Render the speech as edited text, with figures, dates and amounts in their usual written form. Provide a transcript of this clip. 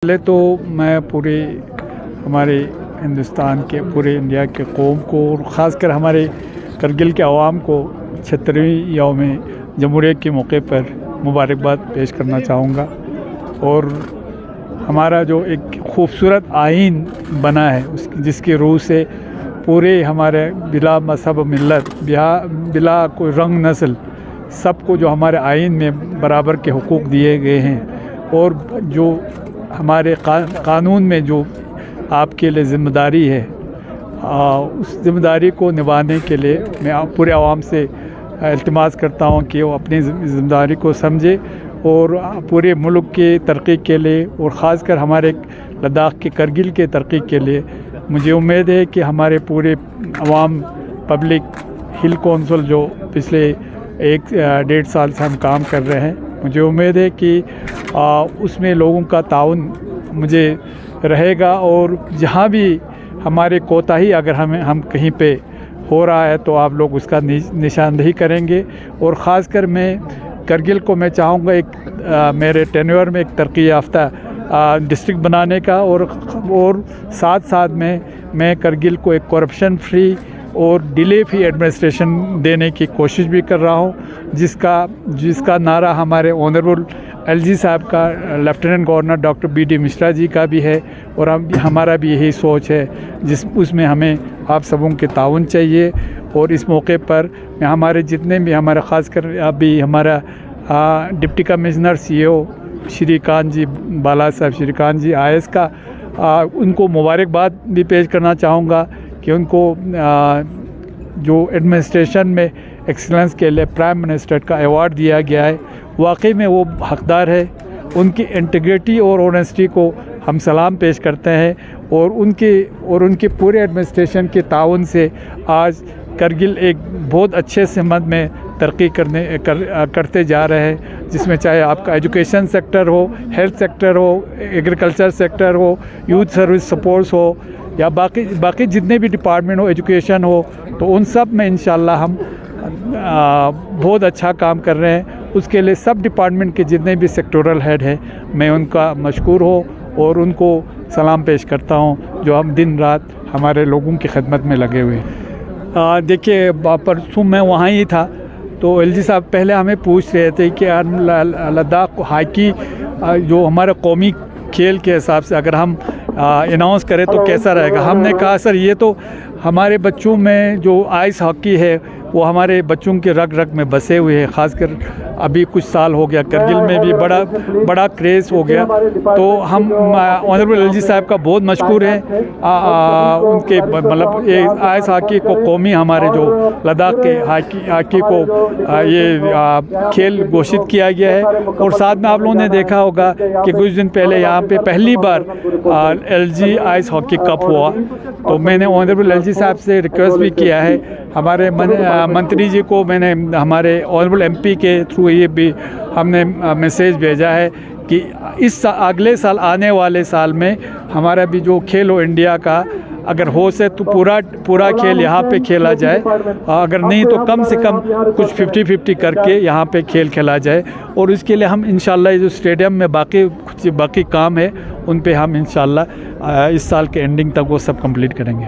पहले तो मैं पूरे हमारे हिंदुस्तान के पूरे इंडिया के कौम को और ख़ासकर हमारे करगिल के अवाम को 76वीं यौम जमहूरियत के मौके पर मुबारकबाद पेश करना चाहूँगा। और हमारा जो एक खूबसूरत आइन बना है जिसकी रूह से पूरे हमारे बिला मज़हब मिल्लत बिला कोई रंग नस्ल सबको जो हमारे आइन में बराबर के हुकूक दिए गए हैं और जो हमारे कानून में जो आपके लिए ज़िम्मेदारी है उस ज़िम्मेदारी को निभाने के लिए मैं पूरे आवाम से इल्तिमास करता हूँ कि वो अपनी ज़िम्मेदारी को समझे और पूरे मुल्क के तरक्की के लिए और ख़ासकर हमारे लद्दाख के करगिल के तरक्की के लिए मुझे उम्मीद है कि हमारे पूरे अवाम पब्लिक हिल कौंसिल जो पिछले 1-1.5 साल से हम काम कर रहे हैं, मुझे उम्मीद है कि उसमें लोगों का ताउन मुझे रहेगा और जहाँ भी हमारे कोताही अगर हम कहीं पे हो रहा है तो आप लोग उसका निशानदेही करेंगे। और ख़ासकर मैं करगिल को मैं चाहूँगा मेरे टेन्योर में एक तरक्की याफ्ता डिस्ट्रिक्ट बनाने का और साथ साथ में मैं करगिल को एक करप्शन फ्री और डिले फ्री एडमिनिस्ट्रेशन देने की कोशिश भी कर रहा हूँ, जिसका नारा हमारे ऑनरेबल एलजी साहब का lieutenant governor doctor BD Mishra ji का भी है और हमारा भी यही सोच है उसमें हमें आप सबों के ताउन चाहिए। और इस मौके पर मैं हमारे जितने भी ख़ासकर अभी हमारा डिप्टी कमिश्नर CEO श्रीकांत जी बाला साहब श्रीकांत जी IAS का उनको मुबारकबाद भी पेश करना चाहूँगा कि उनको जो एडमिनिस्ट्रेशन में एक्सीलेंस के लिए प्राइम मिनिस्टर का अवार्ड दिया गया है, वाकई में वो हकदार है। उनकी इंटीग्रिटी और ऑनेस्टी को हम सलाम पेश करते हैं और उनके पूरे एडमिनिस्ट्रेशन के ताउन से आज करगिल एक बहुत अच्छे सिमत में तरक्की करते जा रहे हैं, जिसमें चाहे आपका एजुकेशन सेक्टर हो, हेल्थ सेक्टर हो, एग्रीकल्चर सेक्टर हो, यूथ सर्विस सपोर्ट्स हो या बाकी जितने भी डिपार्टमेंट हो, एजुकेशन हो, तो उन सब में इंशाल्लाह हम बहुत अच्छा काम कर रहे हैं। उसके लिए सब डिपार्टमेंट के जितने भी सेक्टोरल हेड हैं मैं उनका मशकूर हो और उनको सलाम पेश करता हूं, जो हम दिन रात हमारे लोगों की खिदमत में लगे हुए हैं। देखिए, परसों मैं वहाँ ही था तो LG साहब पहले हमें पूछ रहे थे कि लद्दाख हॉकी जो हमारा कौमी खेल के हिसाब से अगर हम अनाउंस करें तो कैसा रहेगा। हमने कहा सर ये तो हमारे बच्चों में जो आइस हॉकी है वो हमारे बच्चों के रग रग में बसे हुए हैं। ख़ासकर अभी कुछ साल हो गया करगिल में भी बड़ा क्रेज़ हो गया, तो हम ऑनरेबल LG साहब का बहुत मशकूर है। उनके मतलब ये आइस हॉकी को कौमी हमारे जो लद्दाख के हॉकी को ये खेल घोषित किया गया है। और साथ में आप लोगों ने देखा होगा कि कुछ दिन पहले यहाँ पे पहली बार LG आइस हॉकी कप हुआ, तो मैंने ऑनरेबल LG साहब से रिक्वेस्ट भी किया है। हमारे मंत्री जी को मैंने हमारे ऑनरेबल MP के थ्रू ये भी हमने मैसेज भेजा है कि इस अगले साल आने वाले साल में हमारा भी जो खेलो इंडिया का अगर हो से तो पूरा खेल यहाँ पे खेला जाए, अगर नहीं तो कम से कम कुछ 50-50 करके यहाँ पे खेल खेला जाए। और इसके लिए हम इंशाल्लाह जो स्टेडियम में बाकी काम है उन पे हम इंशाल्लाह इस साल के एंडिंग तक वो सब कंप्लीट करेंगे।